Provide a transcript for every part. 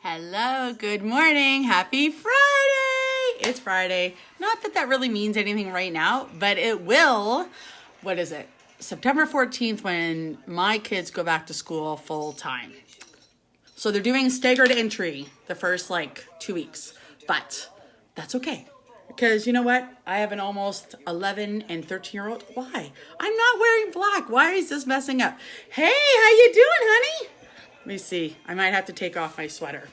Hello, good morning, happy Friday. It's Friday. Not that that really means anything right now, but it will. What is it? September 14th when my kids go back to school full time. So they're doing staggered entry the first 2 weeks, but that's okay. Because you know what? I have an almost 11 and 13-year-old. Why? I'm not wearing black. Why is this messing up? Hey, how you doing, honey? Let me see. I might have to take off my sweater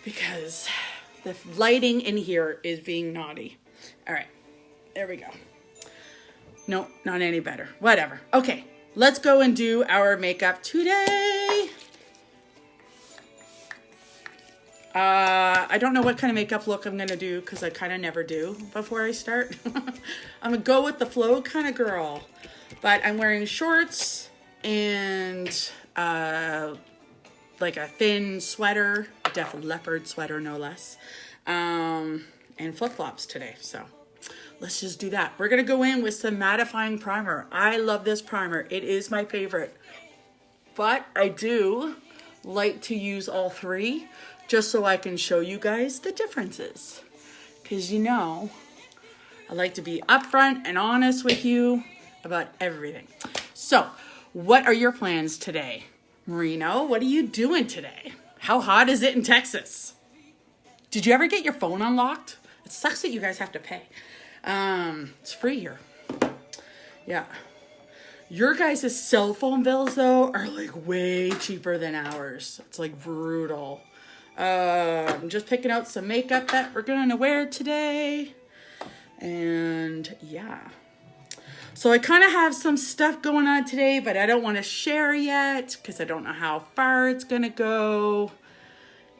because the lighting in here is being naughty. All right, there we go. No, not any better. Whatever. Okay, let's go and do our makeup today. I don't know what kind of makeup look I'm going to do because I kind of never do before I start. I'm a go with the flow kind of girl. But I'm wearing shorts and like a thin sweater, a Def Leopard sweater no less, and flip-flops today. So let's just do that. We're going to go in with some mattifying primer. I love this primer. It is my favorite. But I do like to use all three just so I can show you guys the differences. Because you know, I like to be upfront and honest with you about everything. So, what are your plans today? Marino, what are you doing today? How hot is it in Texas? Did you ever get your phone unlocked? It sucks that you guys have to pay. It's free here. Yeah. Your guys' cell phone bills, though, are way cheaper than ours. It's brutal. I'm just picking out some makeup that we're going to wear today. And yeah. So I kind of have some stuff going on today, but I don't want to share yet because I don't know how far it's going to go.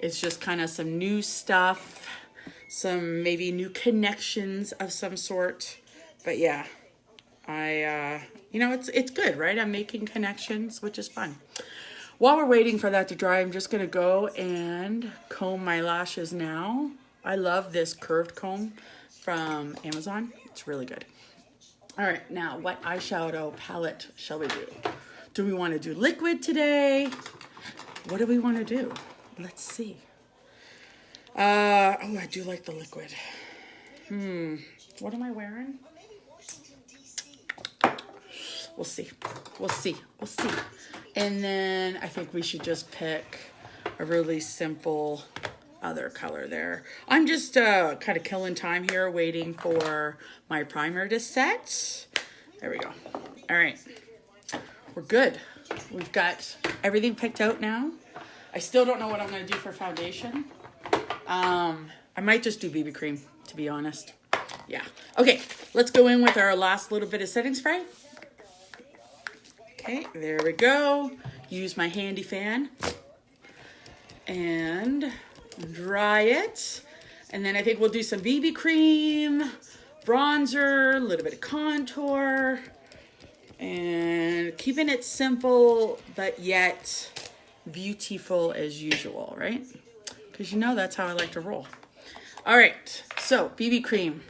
It's just kind of some new stuff, some maybe new connections of some sort. But yeah, it's good, right? I'm making connections, which is fun. While we're waiting for that to dry, I'm just going to go and comb my lashes now. I love this curved comb from Amazon. It's really good. All right, now what eyeshadow palette shall we do? Do we want to do liquid today? What do we want to do? Let's see. I do like the liquid. What am I wearing? We'll see. And then I think we should just pick a really simple other color there. I'm just kind of killing time here waiting for my primer to set. There we go. All right. We're good. We've got everything picked out now. I still don't know what I'm going to do for foundation. I might just do BB cream, to be honest. Yeah. Okay, let's go in with our last little bit of setting spray. Okay, there we go. Use my handy fan. And dry it. And then I think we'll do some BB cream, bronzer, a little bit of contour, and keeping it simple, but yet beautiful as usual, right? Because you know that's how I like to roll. All right, so BB cream,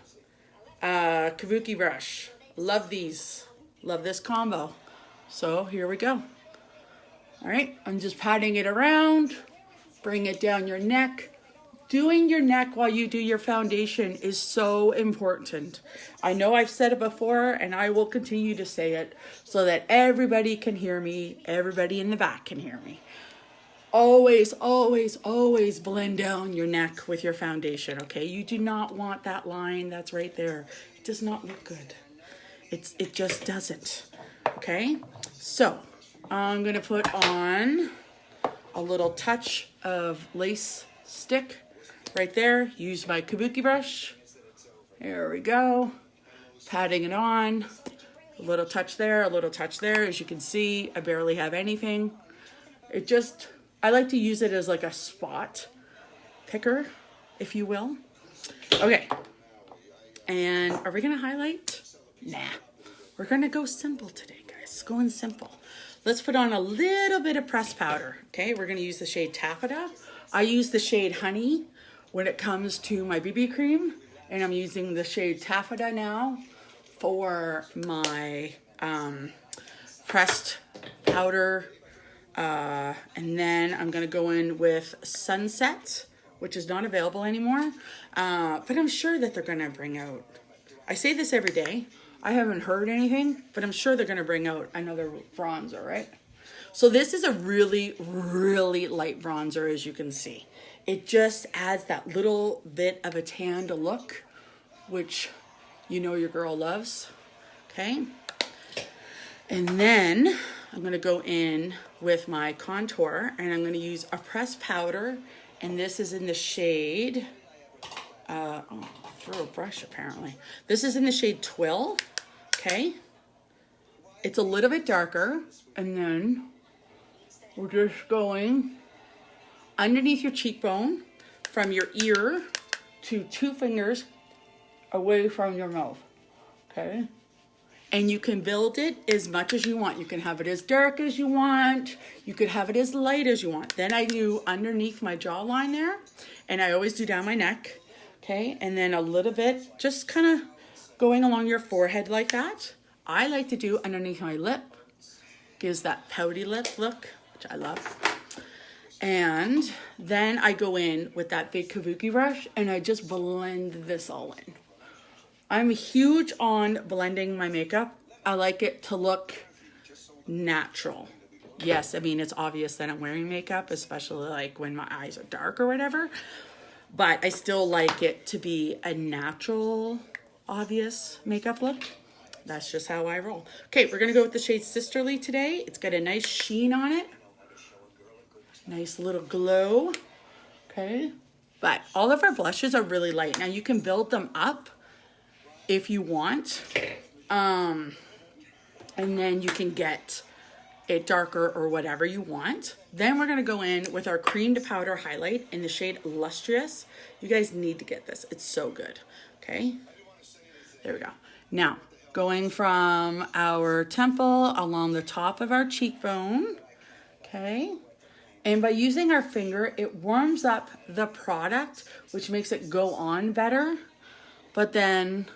kabuki brush. Love these. Love this combo. So here we go. All right, I'm just patting it around. Bring it down your neck. Doing your neck while you do your foundation is so important. I know I've said it before and I will continue to say it so that everybody can hear me. Everybody in the back can hear me. Always, always, always blend down your neck with your foundation, okay? You do not want that line that's right there. It does not look good. It just doesn't, okay? So I'm gonna put on a little touch of lace stick right there. Use my kabuki brush. There we go. Patting it on. A little touch there, a little touch there. As you can see, I barely have anything. I like to use it as a spot picker, if you will. Okay. And are we gonna highlight? Nah. We're gonna go simple today, guys. Going simple. Let's put on a little bit of pressed powder, okay? We're gonna use the shade Taffeta. I use the shade Honey when it comes to my BB cream, and I'm using the shade Taffeta now for my pressed powder And then I'm going to go in with Sunset, which is not available anymore. But I'm sure that they're going to bring out, I say this every day, I haven't heard anything, but I'm sure they're going to bring out another bronzer, right? So this is a really, really light bronzer, as you can see. It just adds that little bit of a tanned look, which you know your girl loves, okay? And then I'm going to go in with my contour, and I'm going to use a pressed powder, and this is in the shade, through a brush apparently. This is in the shade Twill, okay? It's a little bit darker, and then we're just going underneath your cheekbone from your ear to 2 fingers away from your mouth, okay? And you can build it as much as you want. You can have it as dark as you want. You could have it as light as you want. Then I do underneath my jawline there, and I always do down my neck, okay? And then a little bit, just kind of going along your forehead like that. I like to do underneath my lip. Gives that pouty lip look, which I love. And then I go in with that big kabuki brush, and I just blend this all in. I'm huge on blending my makeup. I like it to look natural. Yes, I mean, it's obvious that I'm wearing makeup, especially like when my eyes are dark or whatever. But I still like it to be a natural, obvious makeup look. That's just how I roll. Okay, we're going to go with the shade Sisterly today. It's got a nice sheen on it. Nice little glow. Okay. But all of our blushes are really light. Now you can build them up if you want, and then you can get it darker or whatever you want. Then we're gonna go in with our cream to powder highlight in the shade Lustrous. You guys need to get this, it's so good, okay? There we go. Now, going from our temple along the top of our cheekbone, okay? And by using our finger, it warms up the product, which makes it go on better, but then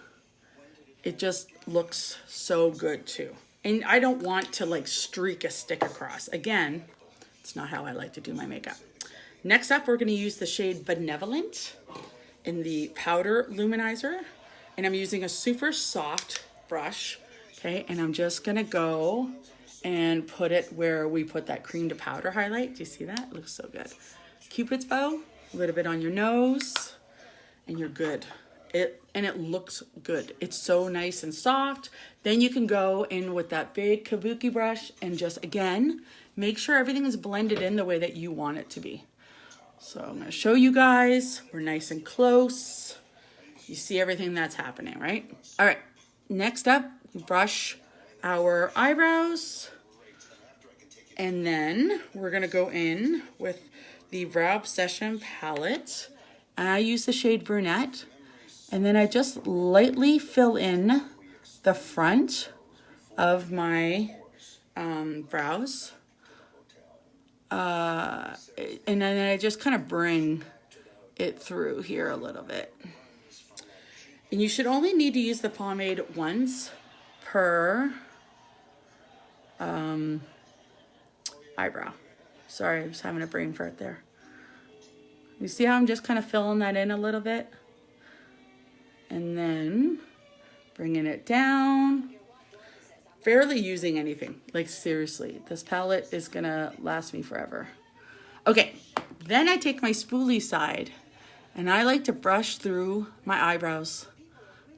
it just looks so good too. And I don't want to like streak a stick across. Again, it's not how I like to do my makeup. Next up, we're gonna use the shade Benevolent in the powder luminizer. And I'm using a super soft brush, okay? And I'm just gonna go and put it where we put that cream to powder highlight. Do you see that? It looks so good. Cupid's bow, a little bit on your nose, and you're good. It looks good. It's so nice and soft. Then you can go in with that big kabuki brush and just, again, make sure everything is blended in the way that you want it to be. So I'm gonna show you guys. We're nice and close. You see everything that's happening, right? All right, next up, brush our eyebrows. And then we're gonna go in with the Brow Obsession palette. I use the shade Brunette. And then I just lightly fill in the front of my brows. And then I just kind of bring it through here a little bit. And you should only need to use the pomade once per eyebrow. Sorry, I was having a brain fart there. You see how I'm just kind of filling that in a little bit? And then bringing it down, barely using anything. Like seriously, this palette is gonna last me forever. Okay, then I take my spoolie side and I like to brush through my eyebrows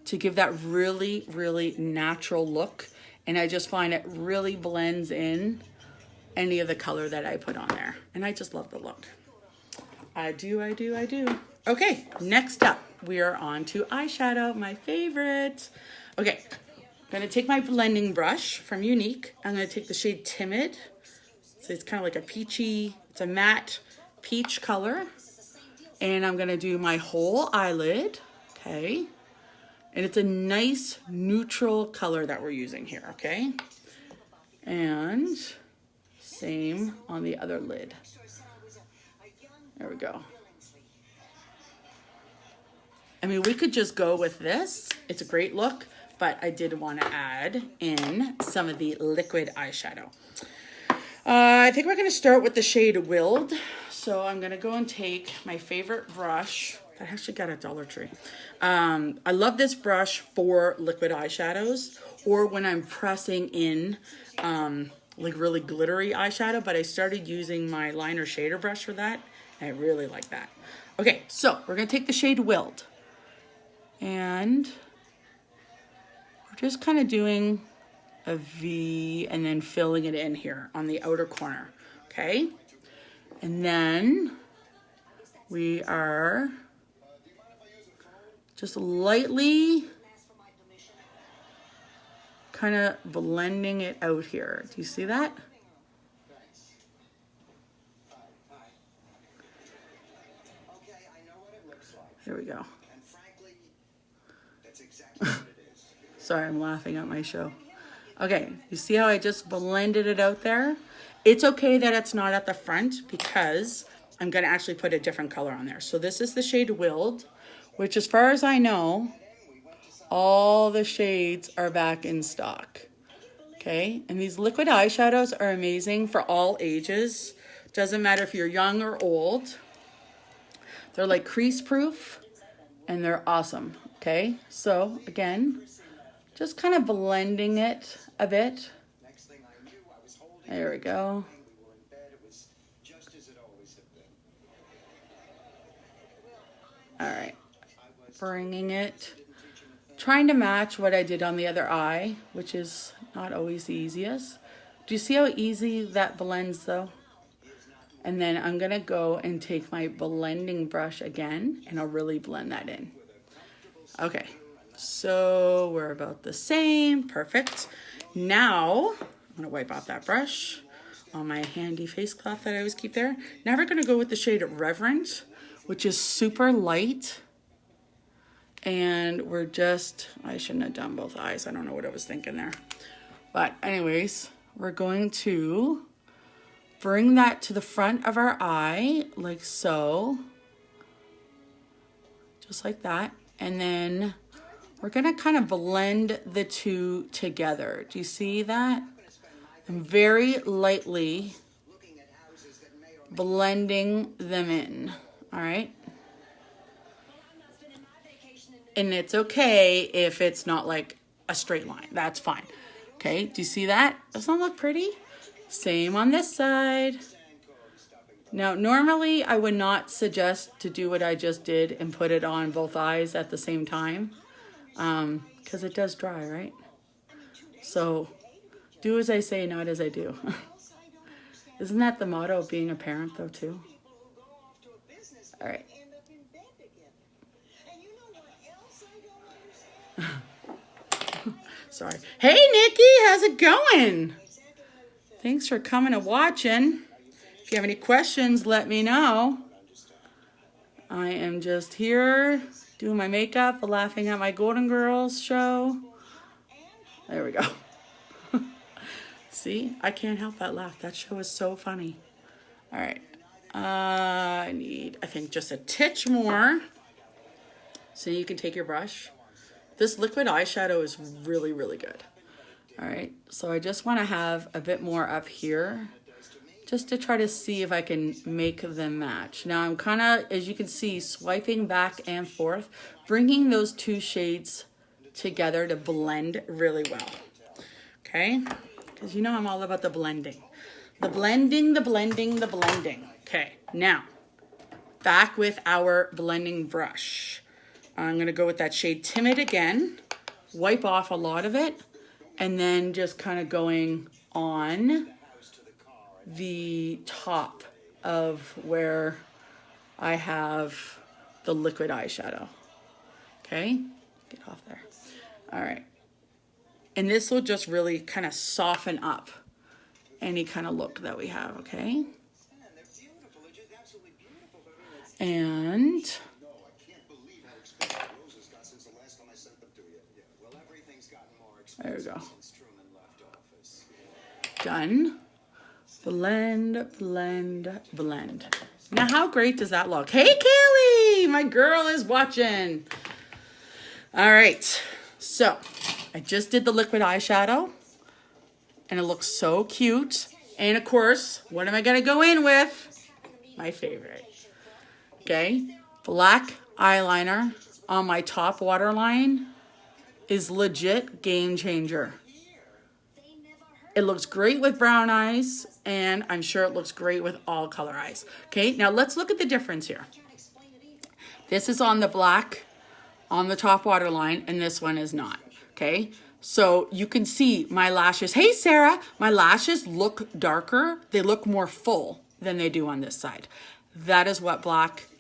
to give that really, really natural look. And I just find it really blends in any of the color that I put on there. And I just love the look. I do. Okay, next up, we are on to eyeshadow, my favorite. Okay, I'm gonna take my blending brush from Unique. I'm gonna take the shade Timid. So it's kind of like a peachy, it's a matte peach color. And I'm gonna do my whole eyelid, okay? And it's a nice neutral color that we're using here, okay? And same on the other lid. There we go. I mean, we could just go with this. It's a great look, but I did want to add in some of the liquid eyeshadow. I think we're going to start with the shade Willed. So I'm going to go and take my favorite brush. I actually got at Dollar Tree. I love this brush for liquid eyeshadows or when I'm pressing in like really glittery eyeshadow, but I started using my liner shader brush for that. And I really like that. Okay, so we're going to take the shade Willed. And we're just kind of doing a V and then filling it in here on the outer corner, okay? And then we are just lightly kind of blending it out here. Do you see that? There we go. Sorry, I'm laughing at my show. Okay, you see how I just blended it out there? It's okay that it's not at the front because I'm going to actually put a different color on there. So this is the shade Willed, which as far as I know, all the shades are back in stock. Okay, and these liquid eyeshadows are amazing for all ages. Doesn't matter if you're young or old. They're like crease proof and they're awesome. Okay, so again, just kind of blending it a bit. There we go. All right, bringing it, trying to match what I did on the other eye, which is not always the easiest. Do you see how easy that blends though? And then I'm gonna go and take my blending brush again and I'll really blend that in. Okay, so we're about the same, perfect. Now, I'm gonna wipe off that brush on my handy face cloth that I always keep there. Now we're gonna go with the shade Reverent, which is super light. And we're just, I shouldn't have done both eyes. I don't know what I was thinking there. But anyways, we're going to bring that to the front of our eye, like so. Just like that. And then we're gonna kind of blend the two together. Do you see that? I'm very lightly blending them in, all right? And it's okay if it's not like a straight line, that's fine. Okay, do you see that? Doesn't that look pretty? Same on this side. Now, normally I would not suggest to do what I just did and put it on both eyes at the same time, because it does dry, right? So do as I say, not as I do. Isn't that the motto of being a parent though too? All right. Sorry. Hey Nikki, how's it going? Thanks for coming and watching. If you have any questions, let me know. I am just here doing my makeup, laughing at my Golden Girls show. There we go. See, I can't help but laugh. That show is so funny. All right. I need, I think, just a titch more. So you can take your brush. This liquid eyeshadow is really, really good. All right. So I just want to have a bit more up here just to try to see if I can make them match. Now I'm kind of, as you can see, swiping back and forth, bringing those two shades together to blend really well. Okay. Because you know I'm all about the blending. The blending, the blending, the blending. Okay, now, back with our blending brush. I'm going to go with that shade Timid again, wipe off a lot of it, and then just kind of going on the top of where I have the liquid eyeshadow. Okay, get off there. All right. And this will just really kind of soften up any kind of look that we have, okay? And there we go. Done. Blend, blend, blend. Now, how great does that look? Hey, Kaylee, my girl is watching. All right, so I just did the liquid eyeshadow and it looks so cute. And of course, what am I going to go in with? My favorite. Okay. Black eyeliner on my top waterline is legit game changer. It looks great with brown eyes, and I'm sure it looks great with all color eyes. Okay, now let's look at the difference here. This is on the black on the top waterline, and this one is not. Okay, so you can see my lashes. Hey, Sarah, my lashes look darker. They look more full than they do on this side. That is what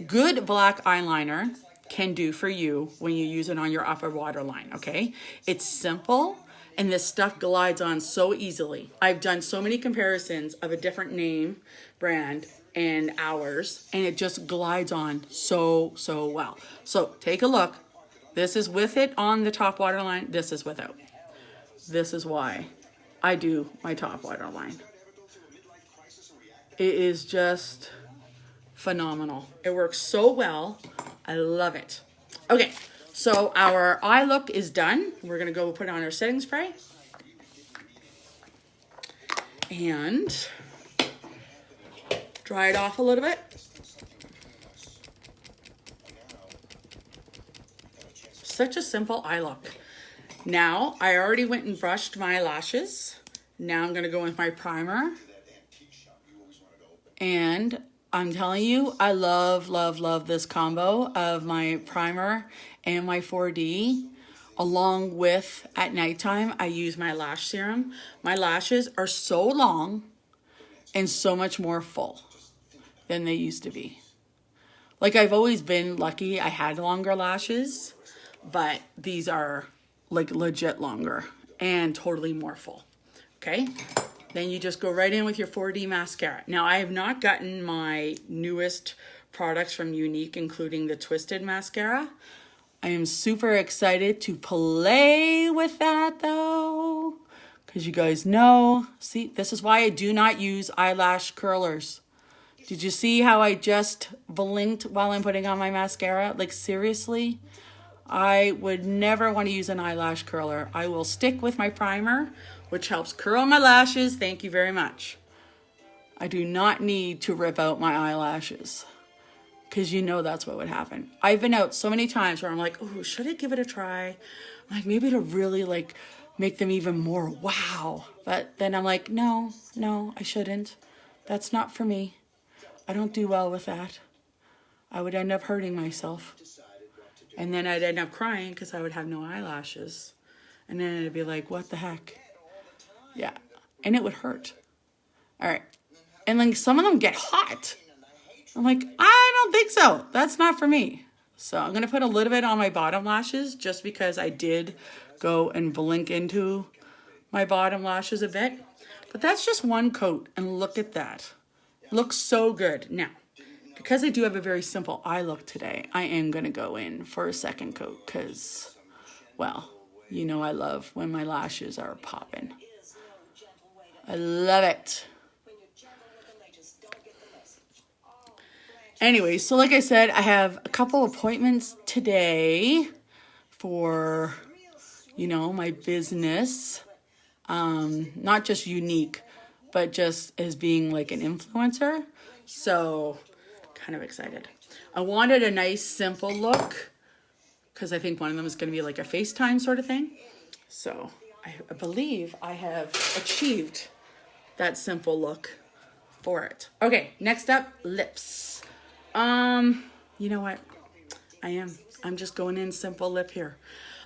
good black eyeliner can do for you when you use it on your upper waterline, okay? It's simple, and this stuff glides on so easily. I've done so many comparisons of a different name, brand, and ours, and it just glides on so well. So take a look. This is with it on the top waterline. This is without. This is why I do my top waterline. It is just phenomenal. It works so well. I love it. Okay, so our eye look is done. We're gonna go put on our setting spray. And dry it off a little bit. Such a simple eye look. Now, I already went and brushed my lashes. Now I'm gonna go with my primer. And I'm telling you, I love this combo of my primer and my 4D. Along with, at nighttime, I use my lash serum. My lashes are so long and so much more full than they used to be. Like, I've always been lucky I had longer lashes, but these are like legit longer and totally more full. Okay? Then you just go right in with your 4D mascara. Now, I have not gotten my newest products from Unique, including the Twisted mascara. I am super excited to play with that, though, because you guys know, see, this is why I do not use eyelash curlers. Did you see how I just blinked while I'm putting on my mascara? Like, seriously? I would never want to use an eyelash curler. I will stick with my primer, which helps curl my lashes. Thank you very much. I do not need to rip out my eyelashes, because you know that's what would happen. I've been out so many times where I'm like, oh, should I give it a try? I'm like, maybe to really like make them even more wow. But then I'm like, no, I shouldn't. That's not for me. I don't do well with that. I would end up hurting myself. And then I'd end up crying because I would have no eyelashes. And then it'd be like, what the heck? Yeah. And it would hurt. All right. And then some of them get hot. I'm like, I don't think so. That's not for me. So I'm going to put a little bit on my bottom lashes just because I did go and blink into my bottom lashes a bit. But that's just one coat. And look at that. Looks so good. Now, because I do have a very simple eye look today, I am going to go in for a second coat because, well, you know I love when my lashes are popping. I love it. Anyway, so like I said, I have a couple appointments today for, you know, my business. Not just Unique, but just as being like an influencer. So, kind of excited. I wanted a nice, simple look because I think one of them is going to be like a FaceTime sort of thing. So, I believe I have achieved that simple look for it. Okay, next up, lips. You know what? I'm just going in simple lip here.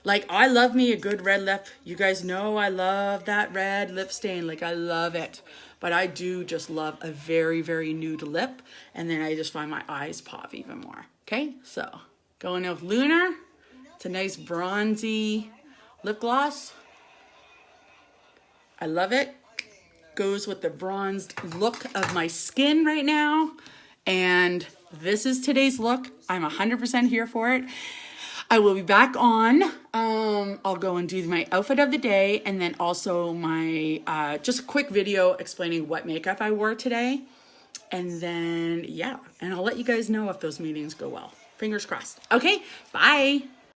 Like, I love me a good red lip. You guys know I love that red lip stain. Like, I love it. But I do just love a very, very nude lip. And then I just find my eyes pop even more. Okay? So, going in with Lunar. It's a nice bronzy lip gloss. I love it. Goes with the bronzed look of my skin right now. And this is today's look. I'm 100% here for it. I will be back on. I'll go and do my outfit of the day and then also my just a quick video explaining what makeup I wore today. And then, yeah, and I'll let you guys know if those meetings go well. Fingers crossed. Okay, bye.